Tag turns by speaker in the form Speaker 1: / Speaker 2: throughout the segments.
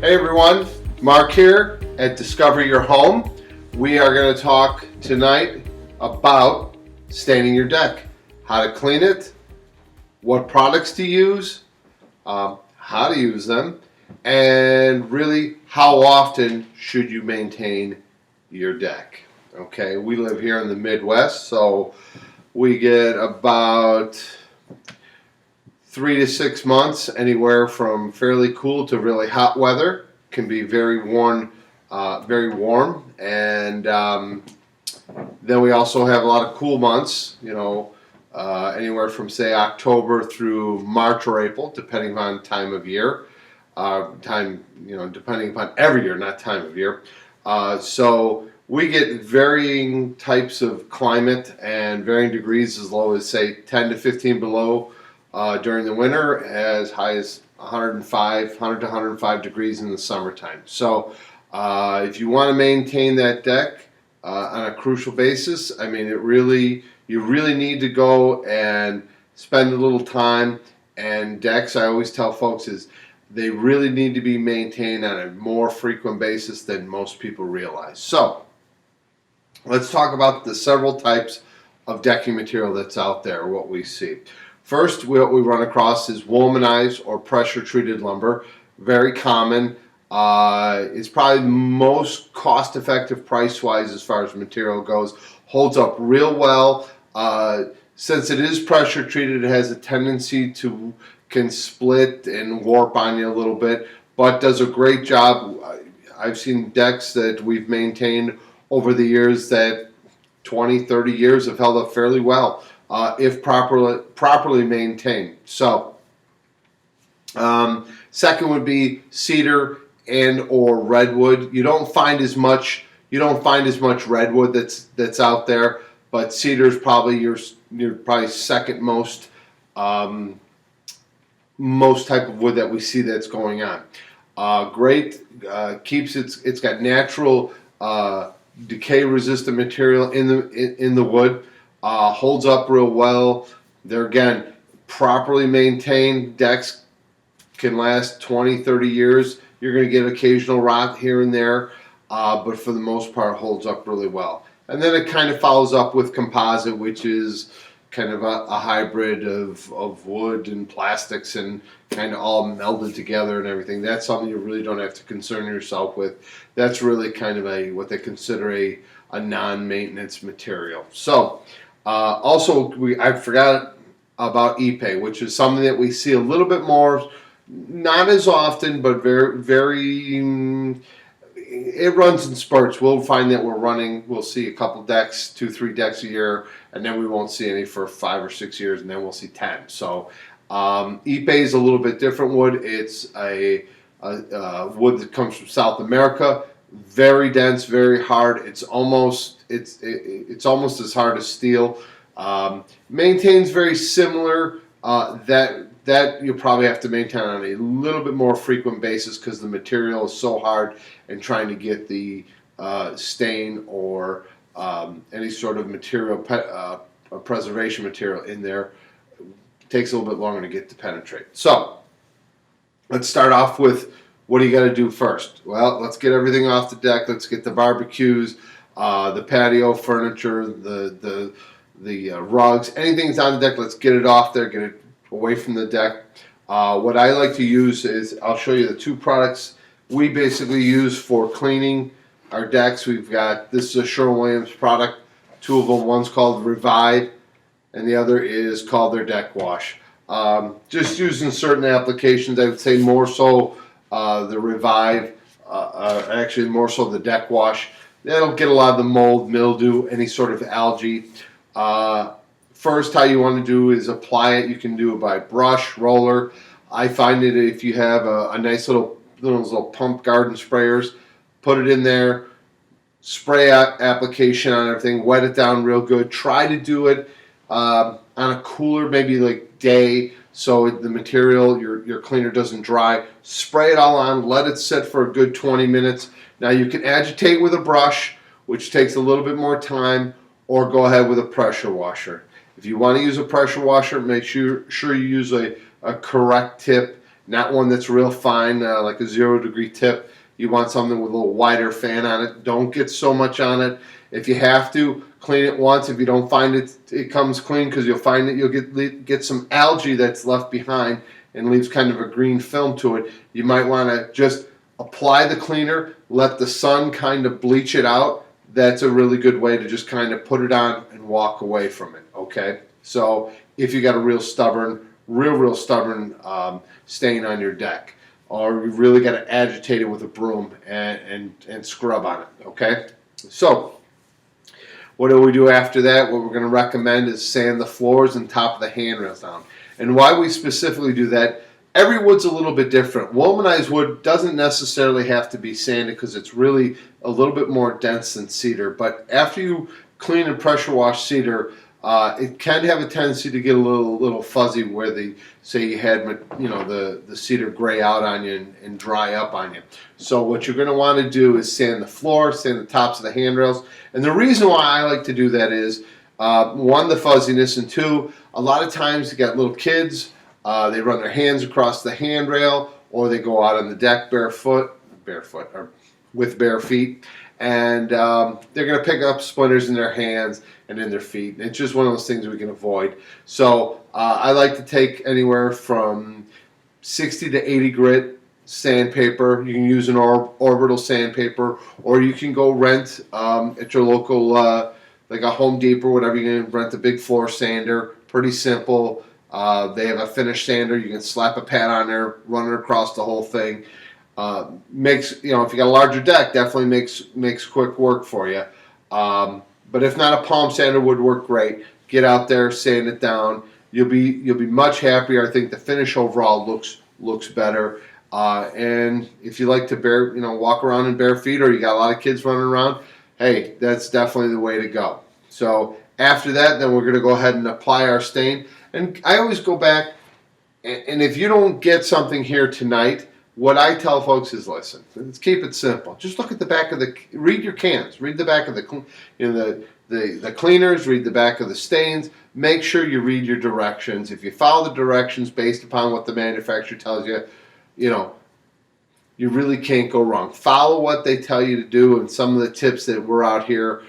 Speaker 1: Hey everyone, Mark here at Discover Your Home. We are going to talk tonight about staining your deck, how to clean it, what products to use, how to use them, and really how often should you maintain your deck. Okay, we live here in the Midwest, so we get about 3 to 6 months, anywhere from fairly cool to really hot weather. Can be very warm, and then we also have a lot of cool months. Anywhere from say October through March or April, depending on time of year. Depending upon every year, not time of year. So we get varying types of climate and varying degrees, as low as say 10 to 15 below. During the winter, as high as 100 to 105 degrees in the summertime. So if you want to maintain that deck on a crucial basis, I mean, you really need to go and spend a little time. And decks, I always tell folks, is they really need to be maintained on a more frequent basis than most people realize. So let's talk about the several types of decking material that's out there, what we see. First, what we run across is womanized or pressure-treated lumber. Very common. It's probably the most cost-effective price-wise as far as material goes. Holds up real well. Since it is pressure-treated, it has a tendency to can split and warp on you a little bit, but does a great job. I've seen decks that we've maintained over the years that 20, 30 years have held up fairly well. If properly maintained. So, second would be cedar and or redwood. You don't find as much redwood that's out there, but cedar is probably your probably second most type of wood that we see that's going on. Great, it's got natural decay resistant material in the wood. Holds up real well. They're, again, properly maintained. Decks can last 20, 30 years. You're going to get occasional rot here and there, but for the most part holds up really well. And then it kind of follows up with composite, which is kind of a hybrid of wood and plastics and kind of all melded together and everything. That's something you really don't have to concern yourself with. That's really kind of what they consider a non-maintenance material. So, also, I forgot about Ipe, which is something that we see a little bit more, not as often, but very. It runs in spurts. We'll find that we'll see a couple decks, 2-3 decks a year, and then we won't see any for 5 or 6 years, and then we'll see 10. So Ipe is a little bit different wood. It's a wood that comes from South America. Very dense, very hard. It's almost as hard as steel. Maintains very similar. That you probably have to maintain on a little bit more frequent basis because the material is so hard, and trying to get the stain or any sort of material preservation material in there takes a little bit longer to get to penetrate. So let's start off with, what do you got to do first? Well, let's get everything off the deck. Let's get the barbecues, the patio furniture, the rugs, anything that's on the deck. Let's get it off there, get it away from the deck. What I like to use is, I'll show you the two products we basically use for cleaning our decks. We've got, this is a Sherwin-Williams product, two of them. One's called Revive, and the other is called their Deck Wash. Just using certain applications, I would say more so the Revive, actually more so the Deck Wash. That'll get a lot of the mold, mildew, any sort of algae. First, how you want to do is apply it. You can do it by brush, roller. I find it if you have a nice little pump garden sprayers, put it in there, spray application on everything, wet it down real good. Try to do it on a cooler, maybe like day, so the material, your cleaner doesn't dry. Spray it all on, let it sit for a good 20 minutes. Now you can agitate with a brush, which takes a little bit more time, or go ahead with a pressure washer. If you want to use a pressure washer, make sure you use a correct tip not one that's real fine, like a 0-degree tip. You want something with a little wider fan on it. Don't get so much on it. If you have to, clean it once. If you don't find it comes clean, because you'll find that you'll get some algae that's left behind and leaves kind of a green film to it. You might want to just apply the cleaner, let the sun kind of bleach it out. That's a really good way to just kind of put it on and walk away from it, okay? So if you got a real stubborn stain on your deck, or you really got to agitate it with a broom and scrub on it, okay? So what do we do after that? What we're going to recommend is sand the floors and top of the handrails down. And why we specifically do that, every wood's a little bit different. Womanized wood doesn't necessarily have to be sanded because it's really a little bit more dense than cedar. But after you clean and pressure wash cedar, it can have a tendency to get a little fuzzy where say you had the cedar gray out on you and dry up on you. So what you're going to want to do is sand the floor, sand the tops of the handrails. And the reason why I like to do that is, one, the fuzziness, and two, a lot of times you got little kids, they run their hands across the handrail, or they go out on the deck barefoot or with bare feet, and they're going to pick up splinters in their hands and in their feet. It's just one of those things we can avoid. So I like to take anywhere from 60 to 80 grit sandpaper. You can use an orbital sandpaper, or you can go rent at your local, like a Home Depot or whatever. You can rent a big floor sander. Pretty simple. They have a finish sander. You can slap a pad on there, run it across the whole thing. Makes, if you got a larger deck, definitely makes quick work for you. But if not, a palm sander would work great. Get out there, sand it down. You'll be much happier. I think the finish overall looks better. And if you like to walk around in bare feet, or you got a lot of kids running around, hey, that's definitely the way to go. So after that, then we're going to go ahead and apply our stain. And I always go back, and if you don't get something here tonight, what I tell folks is, listen, let's keep it simple. Just look at the back of read your cans, read the back of the cleaners, read the back of the stains. Make sure you read your directions. If you follow the directions based upon what the manufacturer tells you, you really can't go wrong. Follow what they tell you to do, and some of the tips that we're out here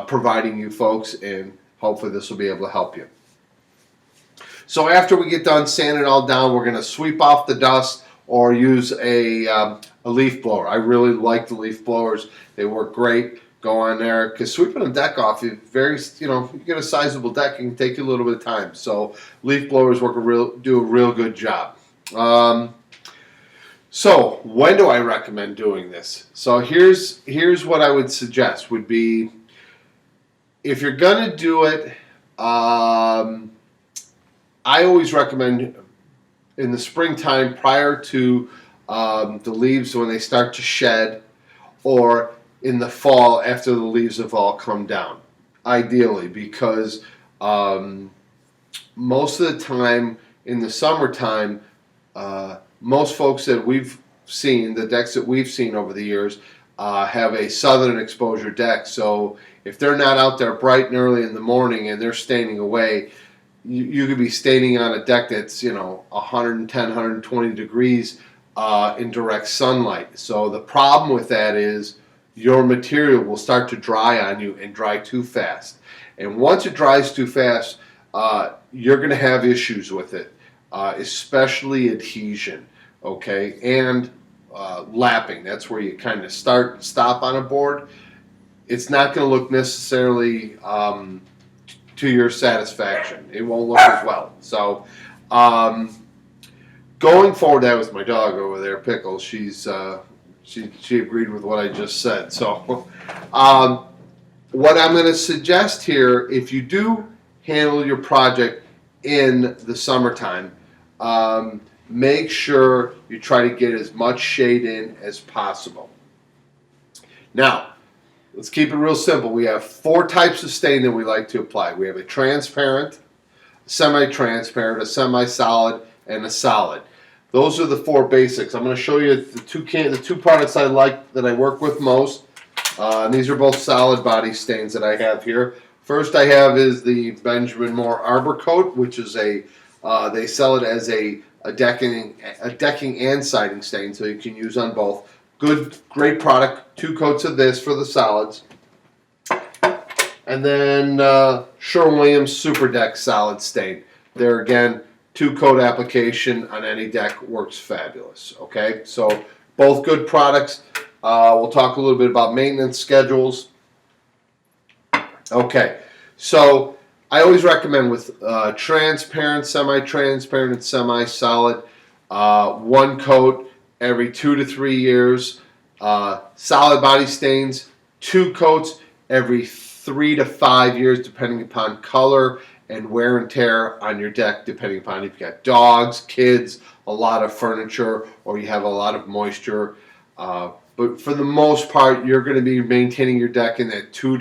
Speaker 1: providing you folks, and hopefully this will be able to help you. So after we get done sanding it all down, we're going to sweep off the dust, or use a leaf blower. I really like the leaf blowers. They work great. Go on there, because sweeping a deck off, if you get a sizable deck, it can take you a little bit of time. So leaf blowers do a real good job. So when do I recommend doing this? So here's what I would suggest would be, if you're gonna do it, I always recommend in the springtime, prior to the leaves when they start to shed, or in the fall after the leaves have all come down, ideally, because most of the time in the summertime, most folks that we've seen, the decks that we've seen over the years, have a southern exposure deck. So if they're not out there bright and early in the morning and they're staining away, you could be staining on a deck that's 110, 120 degrees in direct sunlight. So the problem with that is your material will start to dry on you, and dry too fast. And once it dries too fast, you're going to have issues with it, especially adhesion, okay, and lapping. That's where you kind of start and stop on a board. It's not going to look necessarily to your satisfaction. It won't look as well. So going forward, that was my dog over there, Pickles. She agreed with what I just said. So what I'm going to suggest here, if you do handle your project in the summertime, make sure you try to get as much shade in as possible. Now, let's keep it real simple. We have 4 types of stain that we like to apply. We have a transparent, semi-transparent, a semi-solid, and a solid. Those are the 4 basics. I'm going to show you the two products I like, that I work with most. And these are both solid body stains that I have here. First I have is the Benjamin Moore Arbor Coat, which is they sell it as a a decking and siding stain, so you can use on both. Great product. 2 coats of this for the solids. And then Sherwin-Williams Super Deck Solid Stain. There again, 2-coat application on any deck works fabulous. Okay, so both good products. We'll talk a little bit about maintenance schedules. Okay, so I always recommend with transparent, semi-transparent, and semi-solid, 1 coat every 2 to 3 years. Solid body stains, 2 coats every 3 to 5 years, depending upon color and wear and tear on your deck, depending upon if you've got dogs, kids, a lot of furniture, or you have a lot of moisture. But for the most part, you're going to be maintaining your deck in that 2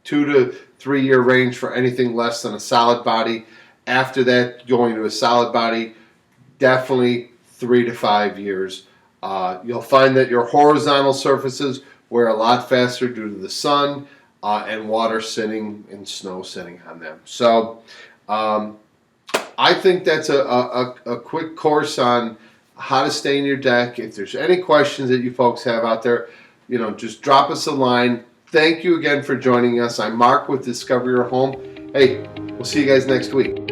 Speaker 1: to 3 year range for anything less than a solid body. After that, going to a solid body, definitely 3 to 5 years. You'll find that your horizontal surfaces wear a lot faster due to the sun and water sitting and snow sitting on them. So I think that's a quick course on how to stain your deck. If there's any questions that you folks have out there, just drop us a line. Thank you again for joining us. I'm Mark with Discover Your Home. Hey, we'll see you guys next week.